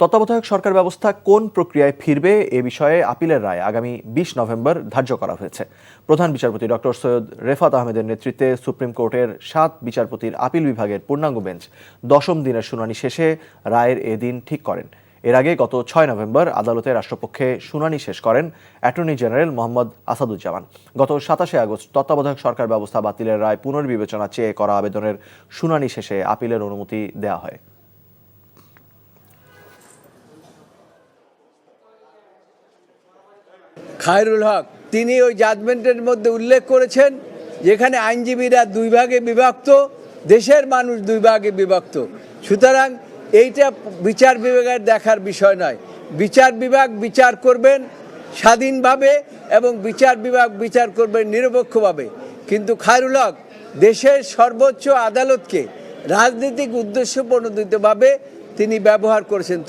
তত্ত্বাবধায়ক সরকার ব্যবস্থা কোন প্রক্রিয়ায় ফিরবে এ বিষয়ে আপিলের রায় আগামী ২০ নভেম্বর ধার্য করা হয়েছে। প্রধান বিচারপতি ডক্টর সৈয়দ রেফাত আহমেদের নেতৃত্বে সুপ্রিম কোর্টের ৭ বিচারপতির আপিল বিভাগের পূর্ণাঙ্গ বেঞ্চ ১০ম দিনের শুনানি শেষে রায়ের এদিন ঠিক করেন। এর আগে গত ৬ নভেম্বর আদালতে রাষ্ট্রপক্ষে শুনানি শেষ করেন অ্যাটর্নি জেনারেল মোহাম্মদ আসাদুজ্জামান। গত ২৭ আগস্ট তত্ত্বাবধায়ক সরকার ব্যবস্থা বাতিলের রায় পুনর্বিবেচনা চেয়ে করা আবেদনের শুনানি শেষে আপিলের অনুমতি দেওয়া হয়। খায়রুল হক তিনি ওই জাজমেন্টের মধ্যে উল্লেখ করেছেন যেখানে আইনজীবীরা দুই ভাগে বিভক্ত, দেশের মানুষ দুই ভাগে বিভক্ত। সুতরাং এইটা বিচার বিভাগের দেখার বিষয় নয়। বিচার বিভাগ বিচার করবেন স্বাধীনভাবে এবং বিচার বিভাগ বিচার করবেন নিরপেক্ষভাবে। কিন্তু খায়রুল হক দেশের সর্বোচ্চ আদালতকে রাজনৈতিক উদ্দেশ্য প্রণোদিতভাবে তিনি ব্যবহার করেছেন।